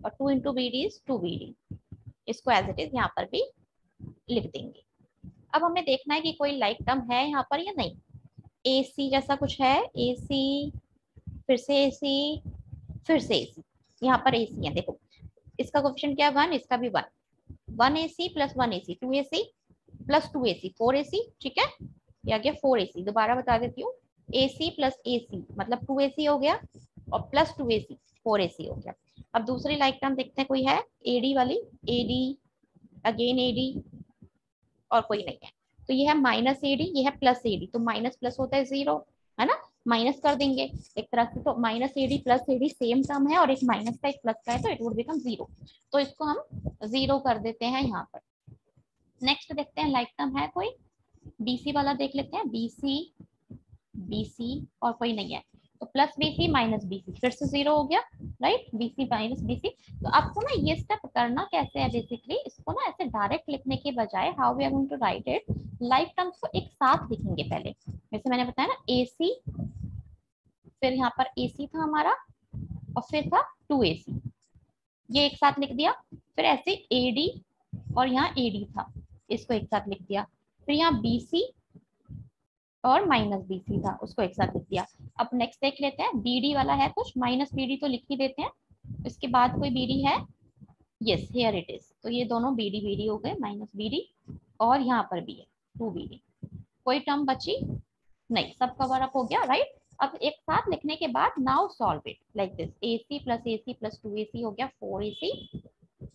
और 2 × bd इज 2bd। इसको एज इट इज यहाँ पर भी लिख देंगे। अब हमें देखना है कि कोई लाइक टर्म है यहाँ पर या नहीं। AC जैसा कुछ है, AC फिर से AC फिर से AC, यहाँ पर AC है, देखो इसका कोएफिशिएंट क्या है 1, इसका भी 1, 1AC plus 1AC 2AC plus 2AC 4AC, ठीक है? ये आ गया 4AC। दोबारा बता देती हूँ, AC प्लस AC मतलब 2AC हो गया और प्लस 2AC 4AC हो गया। अब दूसरी लाइक टर्म देखते हैं, कोई है AD वाली, AD अगेन AD और कोई नहीं है। तो ये है माइनस AD, ये है प्लस AD, तो माइनस प्लस होता है 0, है ना, माइनस कर देंगे एक तरह से। तो minus AD plus AD same term है और एक माइनस का एक प्लस का है, तो इट वुड बिकम 0। तो इसको हम 0 कर देते हैं यहाँ पर। नेक्स्ट देखते हैं लाइक टर्म है कोई, BC वाला देख लेते हैं, BC BC और कोई नहीं है, तो प्लस BC माइनस BC फिर से 0 हो गया, राइट, BC माइनस BC। तो आपको ना ये स्टेप करना कैसे है, बेसिकली इसको ना ऐसे डायरेक्ट लिखने के बजाय how we are going to write it, like terms को एक साथ लिखेंगे पहले। जैसे मैंने बताया ना AC, फिर यहाँ पर AC था हमारा और फिर था 2AC, ये एक साथ लिख दिया। फिर ऐसे AD और यहाँ AD था, इसको एक साथ लिख दिया। फिर यहाँ BC और माइनस BC था, उसको एक साथ लिख दिया। अब नेक्स्ट देख लेते हैं, BD वाला है कुछ, माइनस BD तो लिख ही देते हैं। इसके बाद कोई BD है, यस हियर इट इज, तो ये दोनों BD BD हो गए, माइनस BD और यहाँ पर भी है 2BD। कोई टर्म बची नहीं, सब कवर अप हो गया, राइट। अब एक साथ लिखने के बाद now solve it like this, AC plus 2AC हो गया 4AC,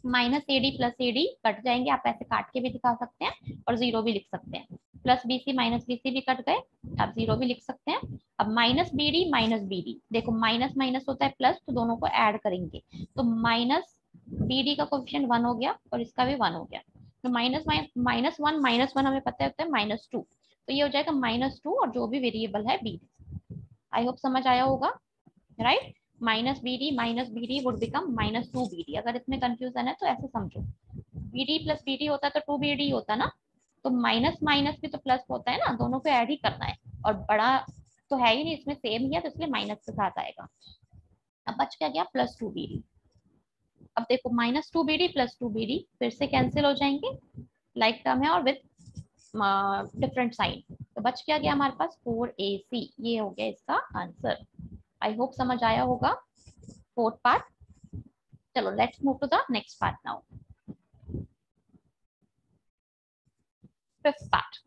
minus AD plus AD cut जाएंगे, आप ऐसे काट के भी दिखा सकते हैं और 0 भी लिख सकते हैं। प्लस BC माइनस BC भी कट गए, आप 0 भी लिख सकते हैं। अब माइनस BD, देखो माइनस माइनस होता है प्लस, तो दोनों को ऐड करेंगे, तो माइनस BD का कोएफिशिएंट 1 हो गया और इसका भी 1 हो गया। तो माइनस वन हमें पता होता है -2, तो ये हो जाएगा -2 और जो भी वेरिएबल है BD। आई होप समझ आया होगा, right. Minus B D would become -2BD। अगर इसमें कंफ्यूजन है तो ऐसे समझो, BD प्लस BD होता तो 2BD होता ना, तो माइनस माइनस भी तो प्लस होता है ना, दोनों को ऐड ही करना है, और बड़ा तो है ही नहीं इसमें, सेम ही है, तो इसलिए माइनस के साथ आएगा। अब बच क्या गया +2BD। अब देखो -2BD प्लस 2BD फिर से कैंसिल हो जाएंगे, लाइक टर्म है और विद डिफरेंट साइन, तो बच क्या गया हमारे पास 4AC। ये हो गया इसका आंसर। आई होप समझ आया होगा फोर्थ पार्ट। चलो let's move to the next part now, fifth part.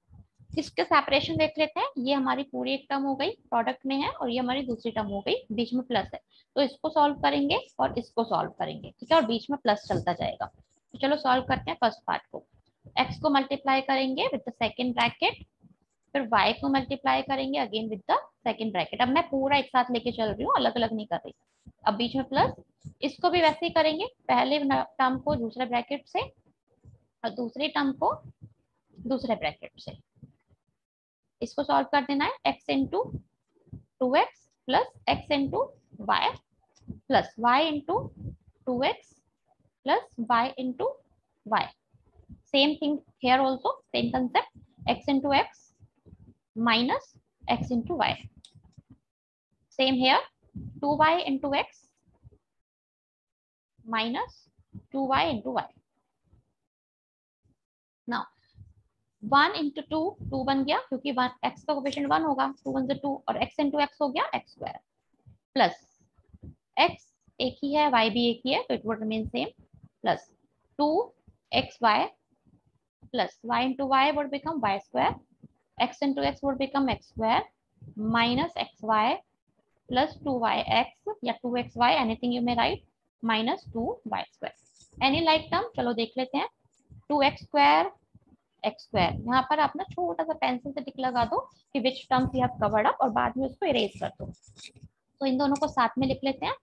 इसके सेपरेशन देख लेते हैं। ये हमारी पूरी एक टर्म हो गई, प्रोडक्ट में है, और ये हमारी दूसरी टर्म हो गई, बीच में प्लस है, तो इसको सॉल्व करेंगे और इसको सॉल्व करेंगे, ठीक है, और बीच में प्लस चलता जाएगा। तो चलो सॉल्व करते हैं फर्स्ट पार्ट को। x को मल्टीप्लाई करेंगे विद द सेकंड ब्रैकेट, फिर y को मल्टीप्लाई करेंगे again with the second bracket. अब मैं पूरा एक साथ लेके चल रही हूँ, अलग अलग नहीं कर रही। अब बीच में प्लस, इसको भी वैसे ही करेंगे, पहले टर्म को दूसरे ब्रैकेट से और दूसरे टर्म को दूसरे ब्रैकेट से। इसको सॉल्व कर देना है, x into 2x plus x into Y plus y into 2x plus y into Y. Same thing here also, same concept, x into x minus x into Y. Same here 2y into x minus 2y into Y. Now 1 into 2, 2 बन गया क्योंकि x का कोएफिशिएंट 1 होगा, 2 1 से 2, और x इंटू x हो गया x स्क्वायर, प्लस x एक ही है, y भी एक ही है, तो it would remain same, plus 2xy plus y into y would become y square, x into x would become x square minus xy plus 2yx या 2xy, anything you may right, minus 2y square. Any like term, चलो देख लेते हैं। 2x स्क्वायर एक्स स्क्वायर, यहाँ पर आप ना छोटा सा पेंसिल से टिक लगा दो कि which terms you have covered up, और बाद में उसको इरेज कर दो। तो इन दोनों को साथ में लिख लेते हैं।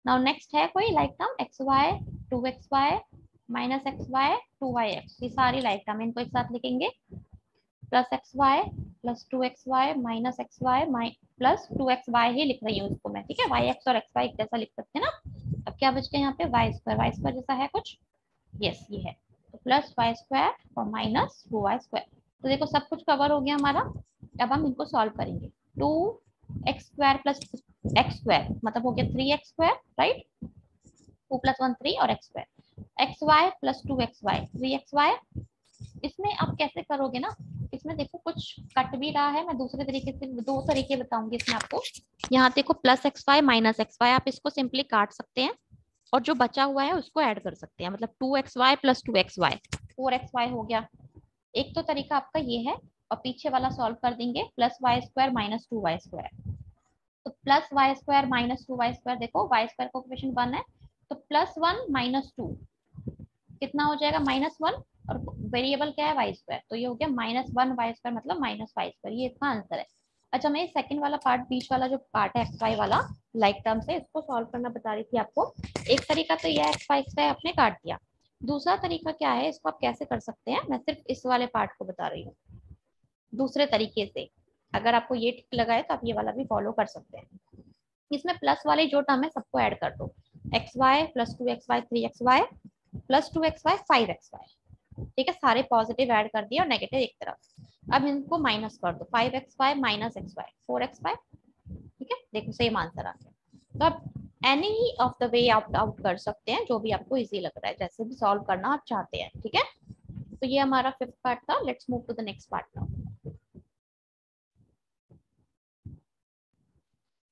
नाउ नेक्स्ट है कोई like term, X Y 2xy minus X Y 2yx, ये सारी लाइक टर्म, इनको एक साथ लिखेंगे, plus X Y plus 2xy minus X Y plus 2xy ही लिख रही हूँ इसको मैं, ठीक है, वाई एक्स और एक्स वाई एक जैसा लिख सकते हैं ना। अब क्या बच गया यहाँ पे, वाई स्क्वायर जैसा है कुछ, यस ये है, तो प्लस वाई स्क्वायर और माइनस 2y स्क्वायर। तो देखो सब कुछ कवर हो गया हमारा। अब हम इनको सॉल्व करेंगे, 2x square plus x square मतलब हो गया 3x स्क्वायर, राइट, 2 + 1 3 और x square, xy plus 2xy 3xy। इसमें आप कैसे करोगे ना, इसमें देखो कुछ कट भी रहा है, मैं दूसरे तरीके से, दो तरीके बताऊंगी इसमें आपको। यहाँ देखो प्लस xy माइनस xy, आप इसको सिंपली काट सकते हैं और जो बचा हुआ है उसको ऐड कर सकते हैं, मतलब 2xy प्लस 2xy 4xy हो गया। एक तो तरीका आपका ये है, और पीछे वाला सॉल्व कर देंगे plus Y square minus 2y²। तो plus Y square minus 2y², देखो वाई स्क्वायर कोएफिशिएंट 1 है, तो +1 -2 कितना हो जाएगा -1, और वेरिएबल क्या है y², तो ये हो गया -1y², मतलब -y²। ये इसका आंसर है। अच्छा, मैं सेकंड वाला पार्ट, बीच वाला जो पार्ट है एक्स वाई वाला लाइक टर्म से, इसको सॉल्व करना बता रही थी आपको। एक तरीका तो ये एक्स वाई आपने काट दिया। दूसरा तरीका क्या है, इसको आप कैसे कर सकते हैं, मैं सिर्फ इस वाले पार्ट को बता रही हूँ दूसरे तरीके से। अगर आपको ये ठीक लगा है तो आप ये वाला भी फॉलो कर सकते हैं। इसमें प्लस वाले जो टर्म है सबको ऐड कर दो, x Y plus 2xy 3xy plus 2xy 5xy। ठीक है, सारे पॉजिटिव ऐड कर दिए और नेगेटिव एक तरफ। अब इनको माइनस कर दो, 5xy माइनस xy 4xy। ठीक है, देखो सेम आंसर आ गया। तो अब एनी ऑफ द वे आप आउट कर सकते हैं, जो भी आपको इजी लग रहा है, जैसे भी सॉल्व करना आप चाहते हैं। ठीक है, तो ये हमारा फिफ्थ पार्ट था। Let's move to the next part now.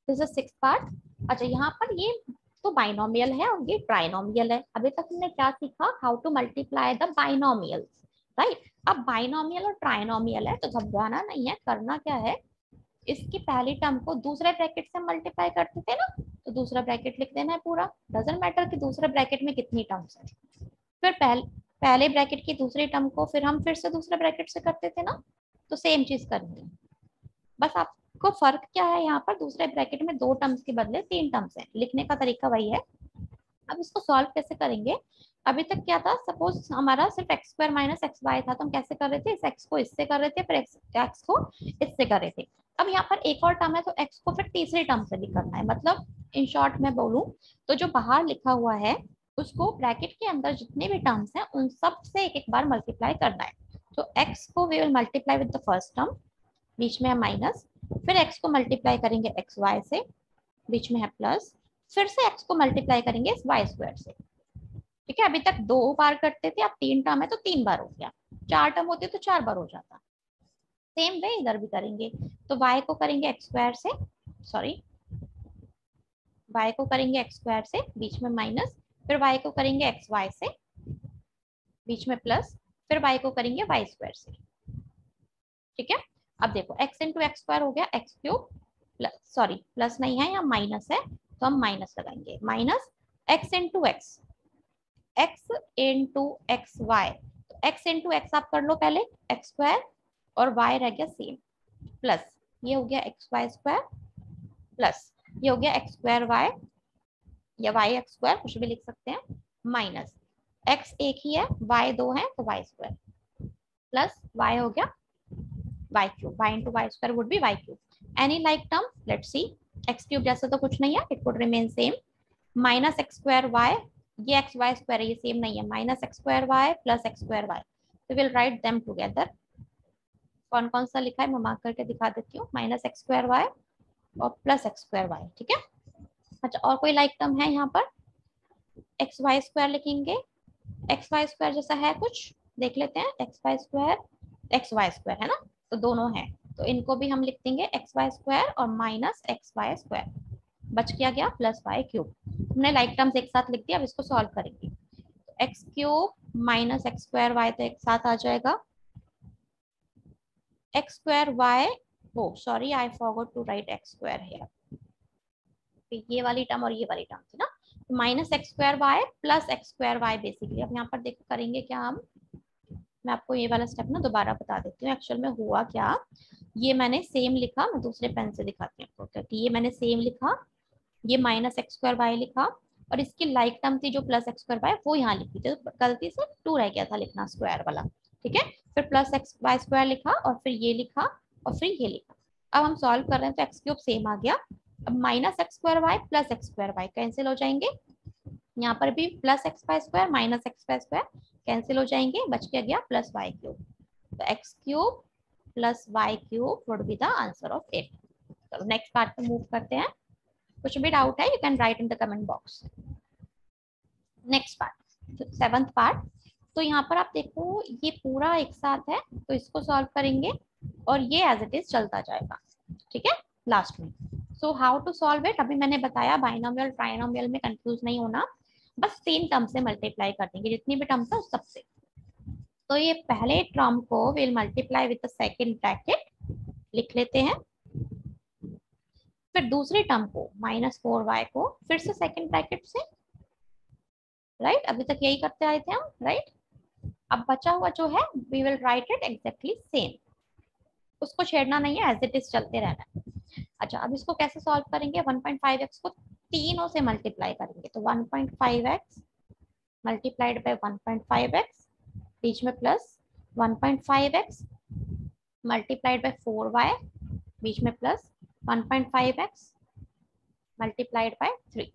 This is sixth part. अच्छा, यहाँ पर ये तो बाइनोमियल है और ये ट्राइनोमियल है। अभी तक हमने क्या सीखा, how to multiply the binomials, right. अब बाइनोमियल और ट्राइनोमियल है, तो घबराना नहीं है, करना क्या है, इसकी पहली टर्म को दूसरे ब्रैकेट से मल्टीप्लाई करते थे ना, तो दूसरा ब्रैकेट लिख देना है पूरा, डजंट मैटर कि दूसरे ब्रैकेट में कितनी टर्म्स है। फिर पहले ब्रैकेट की दूसरी टर्म को फिर हम फिर से दूसरे ब्रैकेट से करते थे ना, तो सेम चीज करनी है। बस आपको फर्क क्या है, यहाँ पर दूसरे ब्रैकेट में 2 टर्म्स के बदले 3 टर्म्स है, लिखने का तरीका वही है। अब इसको सॉल्व कैसे करेंगे, अभी तक क्या था, सपोज हमारा सिर्फ x² माइनस xy था, तो हम कैसे कर रहे थे, इस x को इससे कर रहे थे, फिर x को इससे कर रहे थे। अब यहाँ पर एक और टर्म है, तो x को फिर तीसरी टर्म से भी करना है। मतलब इन शॉर्ट में बोलूं तो जो बाहर लिखा हुआ है उसको ब्रैकेट के अंदर जितने भी टर्म्स हैं उन सब से एक एक बार मल्टीप्लाई करना है। तो x को we will multiply with the first term, बीच में है माइनस, फिर x को मल्टीप्लाई करेंगे xy से, बीच में है प्लस, फिर से x को मल्टीप्लाई करेंगे इस y² से। ठीक है, अभी तक 2 बार करते थे, अब 3 टर्म है तो 3 बार हो गया, 4 टर्म होते तो 4 बार हो जाता। सेम वे इधर भी करेंगे, तो y को करेंगे x² से, सॉरी y को करेंगे x² से, बीच में माइनस, फिर y को करेंगे xy से, बीच में प्लस, फिर y को करेंगे y² से। ठीक है, अब देखो x इंटू x² हो गया x³ प्लस, सॉरी प्लस नहीं है, यहाँ माइनस है, तो हम माइनस लगाएंगे, minus x into X, x into X Y, तो x इंटू एक्स आप कर लो पहले, x² और y रह गया सेम, प्लस ये हो गया xy² प्लस ये हो गया x² y या y(x²) कुछ भी लिख सकते हैं, माइनस x एक ही है, y 2 है, तो y² प्लस y हो गया y³ y into y² would be y³। Any like term, let's see, x³ जैसा तो कुछ नहीं है, it would remain same, minus x² y, ये xy² है, ये सेम नहीं है, minus x² y plus x² y, तो विल राइट देम टुगेदर। कौन कौन सा लिखा है मैं मार्क करके दिखा देती हूँ, माइनस x² y और प्लस x² y। ठीक है, अच्छा और कोई लाइक टर्म है यहाँ पर, xy² लिखेंगे, xy² जैसा है कुछ, देख लेते हैं, xy² है ना, तो दोनों है, तो इनको भी हम लिख देंगे xy² और माइनस xy², बच गया प्लस y³ हमने लाइक टर्म्स एक साथ लिख दिया। अब इसको सॉल्व करेंगे, तो x³ माइनस x² y तो एक साथ आ जाएगा, x² y, oh sorry I forgot to write x² here, ये वाली टर्म और ये वाली टर्म थी ना, तो minus x² y plus x² y basically. अब यहाँ पर देखो करेंगे क्या हम, मैं आपको ये वाला स्टेप ना दोबारा बता देती हूँ एक्चुअल में हुआ क्या। ये मैंने सेम लिखा, मैं दूसरे पेन से दिखाती हूँ आपको, क्योंकि ये मैंने सेम लिखा, ये माइनस x² y लिखा, और इसकी लाइक टर्म थी जो प्लस x² y, वो यहाँ लिखी थी, तो गलती से 2 रह गया था लिखना स्क्वायर वाला। ठीक है, फिर प्लस xy² लिखा, और फिर ये लिखा, और फिर ये लिखा। अब हम सॉल्व कर रहे हैं, तो x³ सेम आ गया, अब minus x² y plus x² y cancel हो जाएंगे, यहाँ पर भी plus xy² minus xy² cancel हो जाएंगे, बच गया प्लस y³। तो x³ plus y³ would be the answer of it. चलो नेक्स्ट पार्ट पे मूव करते हैं, कुछ भी डाउट है you can write in the comment box. Next part, seventh part, तो यहाँ पर आप देखो ये पूरा एक साथ है, तो इसको सॉल्व करेंगे और ये एज इट इज चलता जाएगा। ठीक है, लास्ट में, so how to solve it, अभी मैंने बताया बाइनोमियल ट्राइनोमियल में कंफ्यूज नहीं होना, बस 3 टर्म से मल्टीप्लाई कर देंगे, जितनी भी टर्म्स है उस सबसे। तो ये पहले टर्म को will multiply with the second bracket लिख लेते हैं, फिर दूसरे टर्म को -4y को फिर से सेकंड ब्रैकेट से, राइट। अभी तक यही करते आए थे हम, राइट। अब बचा हुआ जो है we will write it exactly same, उसको छेड़ना नहीं है, एज इट इज चलते रहना है। अच्छा, अब इसको कैसे सॉल्व करेंगे? 1.5x को तीनों से मल्टीप्लाई करेंगे, तो 1.5x मल्टीप्लाइड बाय 1.5x, बीच में plus 1.5x multiplied by 4y, बीच में प्लस 1.5x मल्टीप्लाइड बाय 3।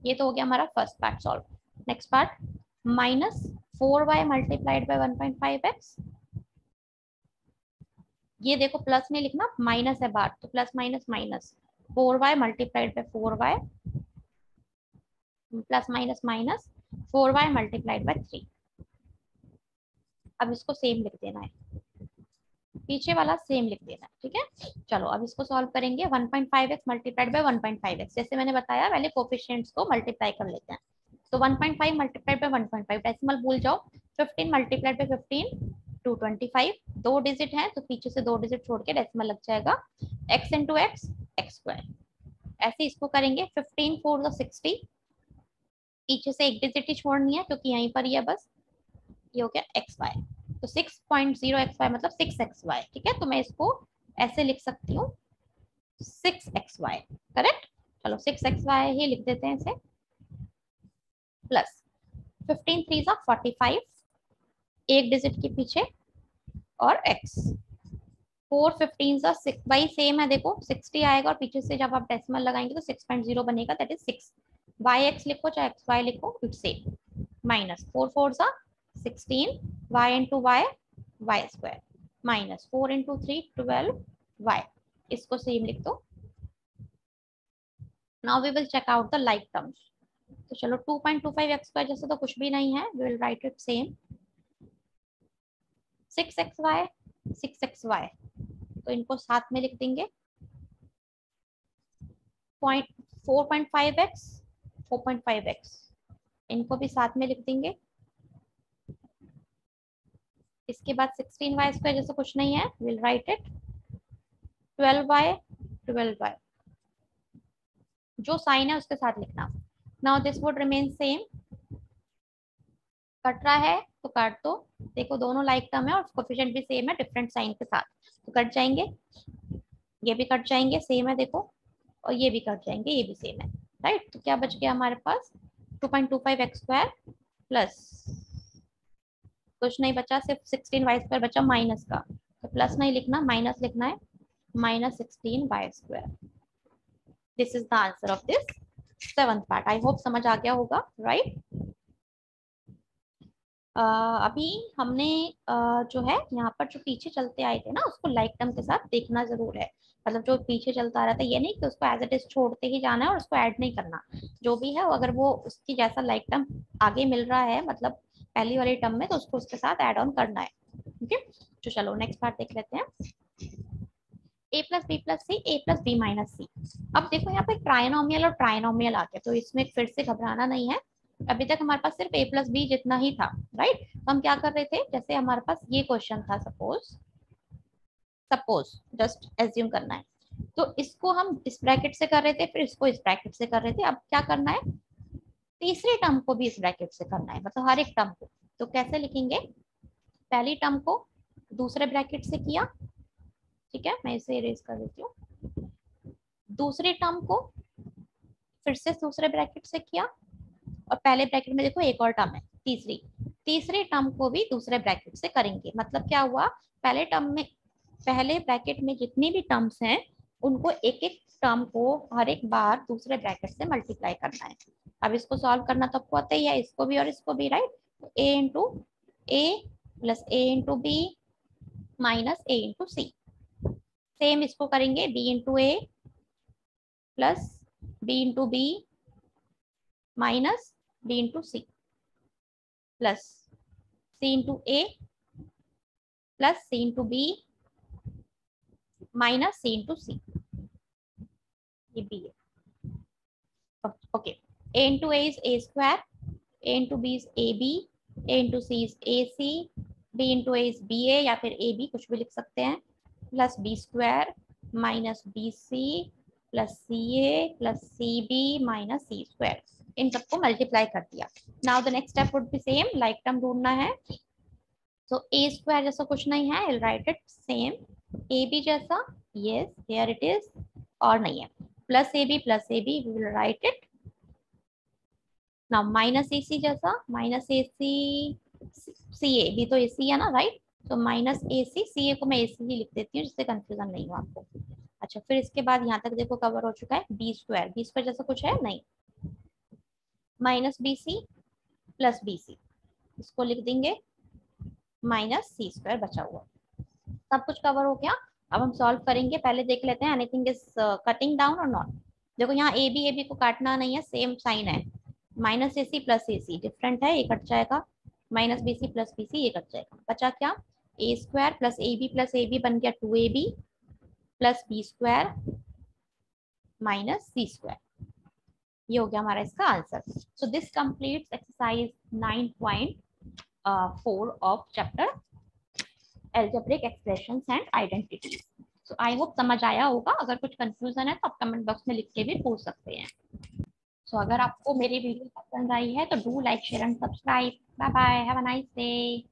ये तो हो गया हमारा first part solve. Next part, -4y multiplied by 1.5x, ये देखो प्लस में लिखना, माइनस है बाहर, तो plus minus minus, 4y multiplied by 4y plus minus minus 4y multiplied by 3। अब इसको सेम लिख देना है, पीछे वाला सेम लिख देना है, ठीक है। चलो अब इसको सॉल्व करेंगे। 1.5x मल्टीप्लाइड बाय 1.5x, जैसे मैंने बताया पहले कोफिशिएंट्स को मल्टीप्लाई कर लेते हैं। तो 1.5 मल्टीप्लाइड बाय 1.5, डेसिमल भूल जाओ। 15 मल्टीप्लाइड बाय 15 225, दो डिजिट है तो पीछे से दो डिजिट छोड़ के डेसिमल लग जाएगा। x into x, x square. ऐसे इसको करेंगे। 15 4 60, पीछे से एक डिजिट ही छोड़नी है क्योंकि यहीं पर ही है बस। ये हो गया एक्स वाई, तो 6.0 एक्स वाई मतलब 6x वाई, ठीक है। तो मैं इसको ऐसे लिख सकती हूँ 6x वाई, करेक्ट। चलो 6x वाई ही लिख देते हैं इसे, प्लस 15 3 45, एक डिजिट के पीछे, और x 4 15 6, वही सेम है देखो 60 आएगा और पीछे से जब आप डेसिमल लगाएंगे तो 6.0 बनेगा, दैट इज 6। वाई एक्स लिखो चाहे एक्स वाई लिखो, it's same. Minus 4 4 16, y into Y, Y square, minus 4 into 3 12 y, इसको सेम लिख दो। Now we will check out the like terms. तो चलो 2.25 एक्स स्क्वायर जैसे तो कुछ भी नहीं है, we will write it same. 6xy 6xy, तो इनको साथ में लिख देंगे। 4.5x 4.5x, इनको भी साथ में लिख देंगे। इसके बाद 16y स्क्वायर जैसे कुछ नहीं है, will write it 12y 12y, जो साइन है उसके साथ लिखना। Now this would remain same. Cut रहा है तो काट दो, देखो दोनों लाइक टर्म है और कोफिशिएंट भी सेम है डिफरेंट साइन के साथ, तो कट जाएंगे। ये भी कट जाएंगे, सेम है देखो, और ये भी कट जाएंगे, ये भी सेम है, राइट। तो क्या बच गया हमारे पास? 2.25 एक्स स्क्वायर प्लस कुछ नहीं बचा, सिर्फ 16 वाई स्क्वायर बचा माइनस का, तो प्लस नहीं लिखना, माइनस लिखना है, -16 Y square. This is the answer of this 7th part. I hope समझ आ गया होगा, राइट। अभी हमने जो है यहाँ पर जो पीछे चलते आए थे ना, उसको लाइक टर्म के साथ देखना जरूर है। मतलब जो पीछे चलता आ रहा था, ये नहीं कि उसको एज इट इज छोड़ते ही जाना है और उसको ऐड नहीं करना। जो भी है अगर वो उसकी जैसा लाइक टर्म आगे मिल रहा है, मतलब पहली वाली टर्म में, तो उसको उसके साथ ऐड ऑन करना है, ठीक है। तो चलो नेक्स्ट पार्ट देख लेते हैं। a plus b plus c, a plus b minus c. अब देखो यहाँ पे ट्राइनोमियल और ट्राइनोमियल आ गया, तो इसमें फिर से घबराना नहीं है। अभी तक हमारे पास सिर्फ a प्लस बी जितना ही था, राइट। तो हम क्या कर रहे थे, जैसे हमारे पास ये क्वेश्चन था, सपोज सपोज जस्ट एज्यूम करना है, तो इसको हम इस ब्रैकेट से कर रहे थे, फिर इसको इस ब्रैकेट से कर रहे थे। अब क्या करना है, तीसरे टर्म को भी इस ब्रैकेट से करना है, मतलब हर एक टर्म को। तो कैसे लिखेंगे, पहली टर्म को दूसरे ब्रैकेट से किया, ठीक है, मैं इसे इरेज कर देती हूँ। दूसरे टर्म को फिर से दूसरे ब्रैकेट से किया, और पहले ब्रैकेट में देखो एक और टर्म है तीसरी, तीसरे टर्म को भी दूसरे ब्रैकेट से करेंगे। मतलब क्या हुआ, पहले टर्म में, पहले ब्रैकेट में जितनी भी टर्म्स हैं उनको एक एक टर्म को हर एक बार दूसरे ब्रैकेट से मल्टीप्लाई करना है। अब इसको सॉल्व करना तो आपको आता ही है, इसको भी और इसको भी, राइट। तो a into a plus a into b minus a into c, same इसको करेंगे b into a plus b into b minus b into c plus c into a plus c into b minus c into c, ये b है, okay. a into a is a square, a into b is a b, a into c is a c, b into a is b a या फिर ए बी कुछ भी लिख सकते हैं, plus B square minus B C plus c a plus c b minus C square, इन सबको मल्टीप्लाई कर दिया। Now the next step would be same, like term ढूंढना है। तो ए स्क्वायर जैसा कुछ नहीं है, I write it same, a b जैसा, यस हियर इट इज, और नहीं है, plus A b we will write it. Now minus ए सी जैसा, माइनस ए सी सी ए भी तो ए सी है ना, राइट, तो माइनस ए सी ए को मैं ए सी ही लिख देती हूँ जिससे कंफ्यूजन नहीं हो आपको। अच्छा, फिर इसके बाद यहाँ तक देखो कवर हो चुका है, बी स्क्वायर जैसा कुछ है नहीं, minus B C plus B C, इसको लिख देंगे माइनस सी स्क्वायर बचा हुआ। सब कुछ कवर हो गया। अब हम सॉल्व करेंगे, पहले देख लेते हैं एनीथिंग इज कटिंग डाउन और नॉट। देखो यहाँ ए बी को काटना नहीं है, सेम साइन है, minus A C plus A C different है, ये कट जाएगा, minus B C plus B C ये कट जाएगा, बचा क्या, A square plus A B बन गया 2ab plus B square minus सी स्क्वायर, ये हो गया हमारा इसका answer. So this completes exercise 9.4 of chapter algebraic expressions and identities. So I hope समझ आया होगा, अगर कुछ कंफ्यूजन है तो आप कमेंट बॉक्स में लिख के भी पूछ सकते हैं। So अगर आपको मेरी वीडियो पसंद आई है तो do like share and subscribe. Bye bye, have a nice day.